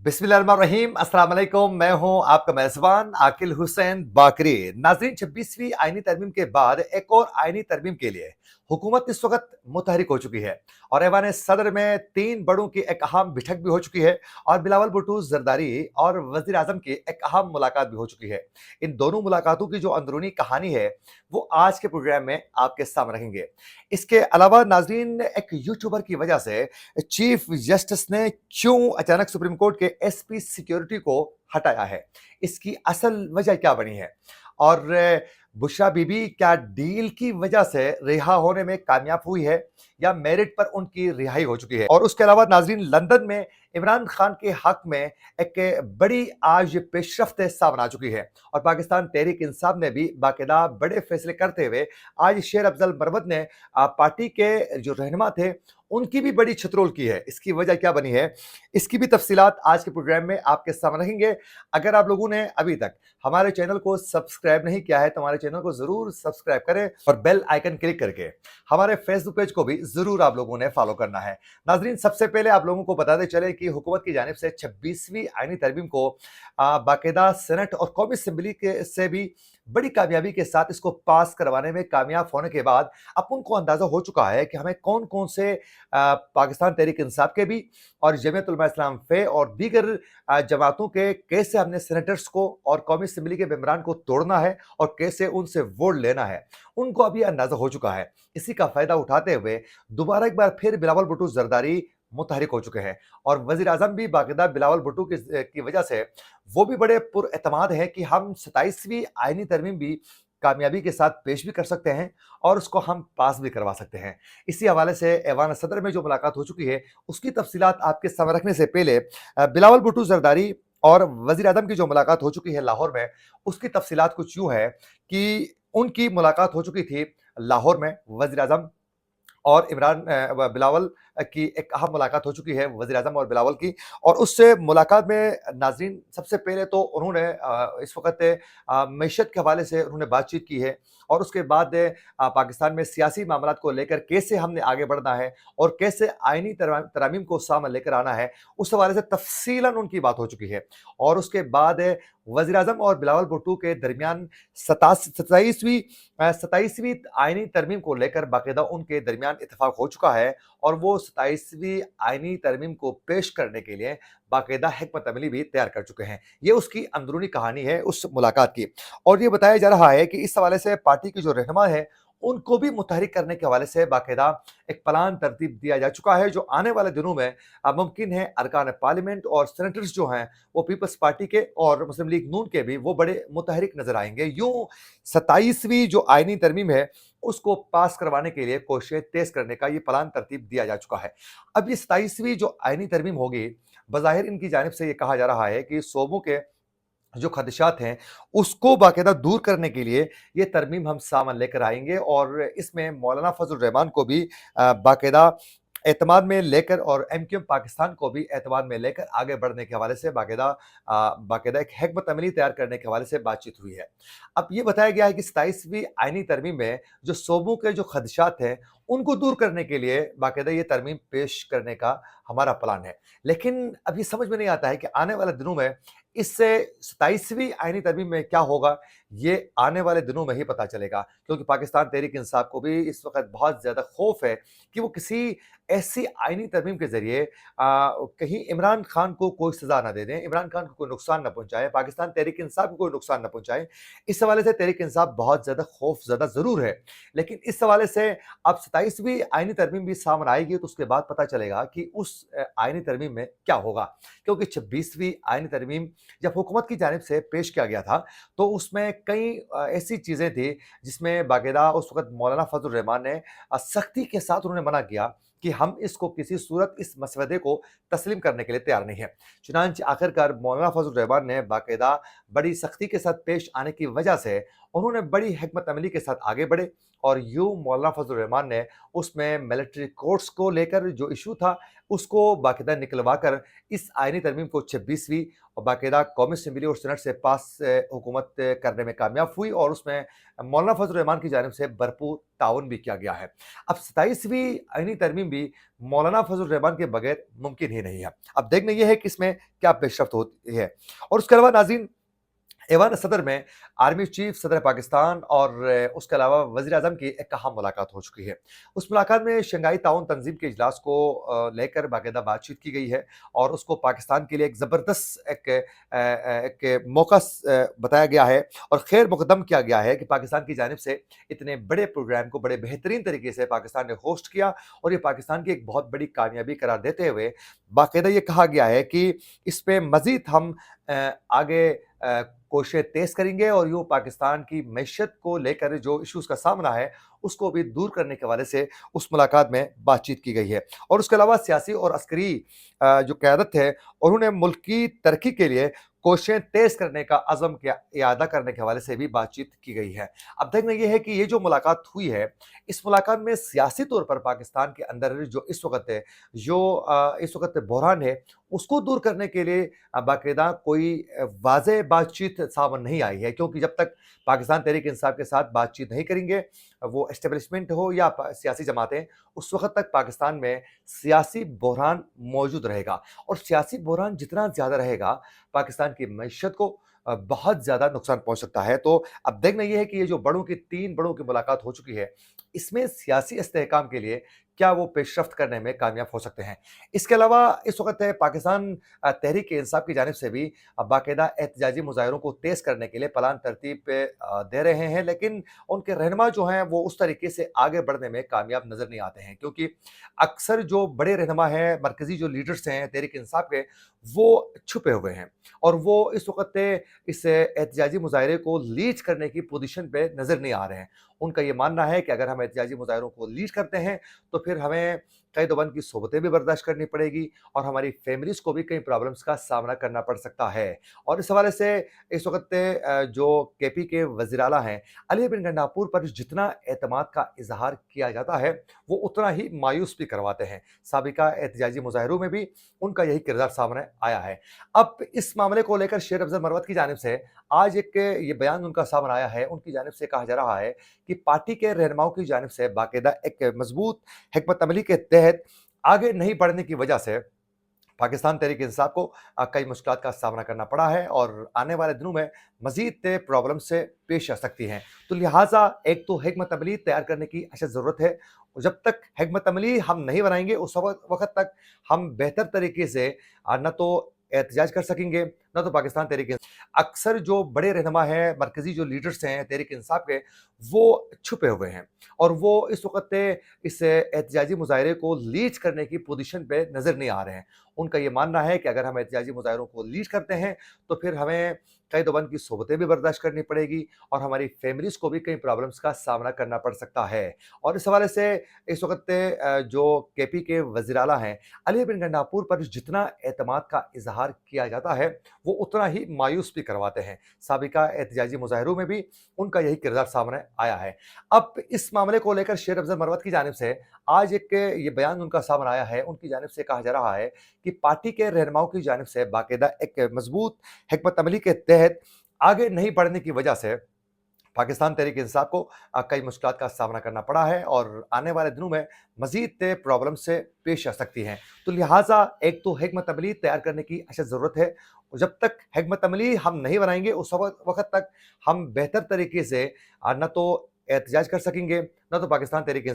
बिस्मिल्लाहिर्रहमानिर्रहीम, अस्सलाम वालेकुम। मैं हूं आपका मेज़बान आकिल हुसैन बाकरी। नाज़रीन, 26वीं आईनी तरमीम के बाद एक और आईनी तरमीम के लिए हुकूमत इस वक्त मुतहरिक हो चुकी है और ऐवान सदर में 3 बड़ों की एक अहम बैठक भी हो चुकी है और बिलावल भुट्टो जरदारी और वज़ीर आज़म की एक अहम मुलाकात भी हो चुकी है। इन दोनों मुलाकातों की जो अंदरूनी कहानी है वो आज के प्रोग्राम में आपके सामने रखेंगे। इसके अलावा नाज़रीन, एक यूट्यूबर की वजह से चीफ जस्टिस ने क्यों अचानक सुप्रीम कोर्ट के एसपी सिक्योरिटी को हटाया है, इसकी असल वजह क्या बनी है और बुशरा बीबी क्या डील की वजह से रिहा होने में कामयाब हुई है या मेरिट पर उनकी रिहाई हो चुकी है। और उसके अलावा नाजरीन, लंदन में इमरान खान के हक में एक बड़ी आज पेशरफ्त सामने आ चुकी है और पाकिस्तान तहरीक इंसाफ ने भी बाकायदा बड़े फैसले करते हुए आज शेर अफजल मरवत ने पार्टी के जो रहनुमा थे उनकी भी बड़ी छतरोल की है। इसकी वजह क्या बनी है, इसकी भी तफसीलात आज के प्रोग्राम में आपके सामने रखेंगे। अगर आप लोगों ने अभी तक हमारे चैनल को सब्सक्राइब नहीं किया है तो हमारे चैनल को जरूर सब्सक्राइब करें और बेल आइकन क्लिक करके हमारे फेसबुक पेज को भी जरूर आप लोगों ने फॉलो करना है। नाजरीन, सबसे पहले आप लोगों को बताते चले कि हुकूमत की जानिब से 26वीं आईनी तरमीम को बाकायदा सेनेट और कौमी असम्बली के से भी बड़ी कामयाबी के साथ इसको पास करवाने में कामयाब होने के बाद अब उनको अंदाजा हो चुका है कि हमें कौन कौन से पाकिस्तान तहरीक इंसाफ के भी और जमीयत उलमा इस्लाम फे और दीगर जमातों के कैसे हमने सेनेटर्स को और कौमी असम्बली के मेंबरान को तोड़ना है और कैसे उनसे वोट लेना है, उनको अभी अंदाजा हो चुका है। इसी का फायदा उठाते हुए दोबारा एक बार फिर बिलावल भुट्टो जरदारी मुतहरिक हो चुके हैं और वजीर आजम भी बाकायदा बिलावल भुट्टो की वजह से वो भी बड़े पुरएतमाद हैं कि हम 27वीं आईनी तरमीम भी कामयाबी के साथ पेश भी कर सकते हैं और उसको हम पास भी करवा सकते हैं। इसी हवाले से ऐवान सदर में जो मुलाकात हो चुकी है उसकी तफसीलात आपके सामने रखने से पहले बिलावल भुट्टो जरदारी और वजीर आजम की जो मुलाकात हो चुकी है लाहौर में, उसकी तफसीलात कुछ यूं है कि उनकी मुलाकात हो चुकी थी लाहौर में वजीर आजम और बिलावल की एक अहम मुलाकात हो चुकी है वज़ीर आज़म और बिलावल की। और उस मुलाकात में नाज़रीन, सबसे पहले तो उन्होंने इस वक़्त मईशत के हवाले से उन्होंने बातचीत की है और उसके बाद पाकिस्तान में सियासी मामलात को लेकर कैसे हमने आगे बढ़ना है और कैसे आईनी तरामीम को सामने लेकर आना है, उस हवाले से तफ़सीलन उनकी बात हो चुकी है। और उसके बाद वज़ीर आज़म और बिलावल भुट्टो के दरमियान 27वीं आईनी तरमीम को लेकर बाकायदा उनके दरमियान इत्तेफाक हो चुका है और वो 27वीं आईनी तरमीम को पेश करने के लिए बाकायदा हिकमत अमली भी तैयार कर चुके हैं। ये उसकी अंदरूनी कहानी है उस मुलाकात की। और ये बताया जा रहा है कि इस हवाले से पार्टी के जो रहनुमा है उनको भी मुतहरिक करने के हवाले से बाकायदा एक प्लान तरतीब दिया जा चुका है, जो आने वाले दिनों में मुमकिन है अरकान पार्लियामेंट और सेनेटर्स जो हैं वो पीपल्स पार्टी के और मुस्लिम लीग नून के भी वो बड़े मुतहरिक नजर आएंगे। यूं 27वीं जो आईनी तरमीम है उसको पास करवाने के लिए कोशिशें तेज करने का ये प्लान तरतीब दिया जा चुका है। अब ये 27वीं जो आईनी तरमीम होगी, बज़ाहिर इनकी जानिब से ये कहा जा रहा है कि सूबों के जो खदशात हैं उसको बाकायदा दूर करने के लिए ये तरमीम हम सामने लेकर आएंगे और इसमें मौलाना फजल रहमान को भी बाकायदा एतमाद में लेकर और एमक्यूएम पाकिस्तान को भी एतमाद में लेकर आगे बढ़ने के हवाले से बाकायदा एक हिकमत अमली तैयार करने के हवाले से बातचीत हुई है। अब ये बताया गया है कि 27वीं आईनी तरमीम में जो सूबों के जो खदशात हैं उनको दूर करने के लिए बाकायदा ये तरमीम पेश करने का हमारा प्लान है। लेकिन अब ये समझ में नहीं आता है कि आने वाले दिनों में इससे 27वीं आईनी तरमीम में क्या होगा, ये आने वाले दिनों में ही पता चलेगा। क्योंकि पाकिस्तान तहरीक इंसाफ को भी इस वक्त बहुत ज़्यादा खौफ है कि वो किसी ऐसी आईनी तरमीम के ज़रिए कहीं इमरान खान को कोई सज़ा ना दे दें, इमरान खान को कोई नुकसान ना पहुँचाएँ, पाकिस्तान तहरीक इंसाफ को कोई नुकसान ना पहुँचाएँ। इस हवाले से तहरीक इंसाफ बहुत ज़्यादा खौफज़दा ज़रूर है। लेकिन इस हवाले से अब 27वीं आईनी तरमीम भी सामने आएगी तो उसके बाद पता चलेगा कि उस आईनी तरमीम में क्या होगा। क्योंकि 26वीं आईनी तरमीम जब हुकूमत की जानिब से पेश किया गया था तो उसमें कई ऐसी चीज़ें थी जिसमें बाकायदा उस वक़्त मौलाना फजल रहमान ने सख्ती के साथ उन्होंने मना किया कि हम इसको किसी सूरत इस मसवदे को तस्लीम करने के लिए तैयार नहीं है। चुनांचे आखिरकार मौलाना फजल रहमान ने बाकायदा बड़ी सख्ती के साथ पेश आने की वजह से उन्होंने बड़ी हिकमत अमली के साथ आगे बढ़े और यूं मौलाना फजल रहमान ने उसमें मिलिट्री कोर्ट्स को लेकर जो इशू था उसको बाकायदा निकलवा कर इस आईनी तरमीम को 26वीं और बाकायदा कौमी असम्बली और सेनेट से पास हुकूमत करने में कामयाब हुई और उसमें मौलाना फजल रहमान की जानिब से भरपूर ताउन भी किया गया है। अब 27वीं आईनी तरमीम भी मौलाना फजल रहमान के बगैर मुमकिन ही नहीं है। अब देखना यह है कि इसमें क्या पेशरफ्त होती है। और उसके अलावा नाज़रीन, ऐवान सदर में आर्मी चीफ सदर पाकिस्तान और उसके अलावा वज़ीर आज़म की एक अहम मुलाकात हो चुकी है। उस मुलाकात में शंघाई ताउन तंजीम के इजलास को लेकर बाकायदा बातचीत की गई है और उसको पाकिस्तान के लिए एक ज़बरदस्त एक मौका बताया गया है और खैर मुक़द्दम किया गया है कि पाकिस्तान की जानिब से इतने बड़े प्रोग्राम को बड़े बेहतरीन तरीके से पाकिस्तान ने होस्ट किया और ये पाकिस्तान की एक बहुत बड़ी कामयाबी करार देते हुए बाकायदा ये कहा गया है कि इस पे मज़ीद हम आगे कोशिशें तेज करेंगे और यूँ पाकिस्तान की मईशत को लेकर जो इश्यूज़ का सामना है, उसको भी दूर करने के हवाले से उस मुलाकात में बातचीत की गई है। और उसके अलावा सियासी और अस्करी जो क़यादत है, उन्होंने मुल्क की तरक्की के लिए कोशिशें तेज़ करने का अज़म का इरादा करने के हवाले से भी बातचीत की गई है। अब देखना ये है कि ये जो मुलाकात हुई है, इस मुलाकात में सियासी तौर पर पाकिस्तान के अंदर जो इस वक़्त है, इस वक़्त बहरान है, उसको दूर करने के लिए बाकायदा कोई वाज़ेह बातचीत सामने नहीं आई है, क्योंकि जब तक पाकिस्तान तहरीक इंसाफ के साथ बातचीत नहीं करेंगे, वो एस्टेब्लिशमेंट हो या सियासी जमातें, उस वक़्त तक पाकिस्तान में सियासी बहरान मौजूद रहेगा और सियासी बहरान जितना ज़्यादा रहेगा, पाकिस्तान की मईशत को बहुत ज़्यादा नुकसान पहुँच सकता है। तो अब देखना ये है कि ये जो बड़ों की 3 बड़ों की मुलाकात हो चुकी है, इसमें सियासी इस्तेहकाम के लिए क्या वो पेशरफ्त करने में कामयाब हो सकते हैं। इसके अलावा इस वक़्त है पाकिस्तान तहरीक-ए-इंसाफ की जानिब से भी बाकायदा एहतजाजी मुज़ाहिरों को तेज़ करने के लिए प्लान तरतीब दे रहे हैं, लेकिन उनके रहनुमा जो हैं वो उस तरीके से आगे बढ़ने में कामयाब नज़र नहीं आते हैं, क्योंकि अक्सर जो बड़े रहनुमा हैं, मरकज़ी जो लीडर्स हैं तहरीक-ए-इंसाफ के, वो छुपे हुए हैं और वो इस वक़्त इस एहतजाजी मुज़ाहिरे को लीड करने की पोज़ीशन पे नज़र नहीं आ रहे हैं। उनका ये मानना है कि अगर हम एहतजाजी मुज़ाहिरों को लीड करते हैं, तो फिर हमें कई-दो-बंद की सोबतें भी बर्दाश्त करनी पड़ेगी और हमारी फैमिलीज़ को भी कई प्रॉब्लम्स का सामना करना पड़ सकता है। और इस हवाले से इस वक़्त जो केपी के वज़ीर आला हैं, अली बिन गंडापुर पर जितना एतमाद का इज़हार किया जाता है, वो उतना ही मायूस भी करवाते हैं। साबिका एहतजाजी मुज़ाहिरों में भी उनका यही किरदार सामने आया है। अब इस मामले को लेकर शेर अफ़ज़ल मरवत की जानिब से आज एक ये बयान उनका सामने आया है। उनकी जानिब से कहा जा रहा है कि पार्टी के रहनुमाओं की जानिब से बाकायदा एक मज़बूत हिकमत अमली के तहत आगे नहीं बढ़ने की वजह से पाकिस्तान तहरीक इंसाफ को कई मुश्किलात का सामना करना पड़ा है और आने वाले दिनों में मज़ीद प्रॉब्लम से पेश आ सकती हैं। तो लिहाज़ा एक तो हिकमत अमली तैयार करने की अशद ज़रूरत है। जब तक हिकमत अमली हम नहीं बनाएँगे, उस वक़्त तक हम बेहतर तरीके से ना तो एहतजाज कर सकेंगे, ना तो पाकिस्तान तहरीक अक्सर जो बड़े रहनुमा हैं, मरकज़ी जो लीडर्स हैं तहरीक इंसाफ के, वो छुपे हुए हैं और वो इस वक़्त इस एहतजाजी मुज़ाहिरे को लीड करने की पोज़ीशन पे नज़र नहीं आ रहे हैं। उनका ये मानना है कि अगर हम एहतजाजी मुज़ाहिरों को लीड करते हैं, तो फिर हमें कई-दो-बंद की सोबतें भी बर्दाश्त करनी पड़ेगी और हमारी फैमिलीज़ को भी कई प्रॉब्लम्स का सामना करना पड़ सकता है। और इस हवाले से इस वक़्त जो केपी के वज़ीर आला हैं, अली बिन गंडापुर पर जितना एतमाद का इज़हार किया जाता है, वो उतना ही मायूस भी करवाते हैं। साबिका एहतजाजी मुज़ाहिरों में भी उनका यही किरदार सामने आया है। अब इस मामले को लेकर शेर अफ़ज़ल मरवत की जानिब से आज एक ये बयान उनका सामने आया है। उनकी जानिब से कहा जा रहा है कि पार्टी के रहनुमाओं की जानिब से बाकायदा एक मज़बूत हिकमत अमली के तहत आगे नहीं बढ़ने की वजह से पाकिस्तान तहरीक इंसाफ को कई मुश्किलात का सामना करना पड़ा है और आने वाले दिनों में मज़ीद प्रॉब्लम से पेश आ सकती हैं। तो लिहाज़ा एक तो हिकमत अमली तैयार करने की अशद ज़रूरत है। जब तक हिकमत अमली हम नहीं बनाएँगे, उस वक़्त तक हम बेहतर तरीके से ना तो एहतजाज कर सकेंगे, ना तो पाकिस्तान तहरीक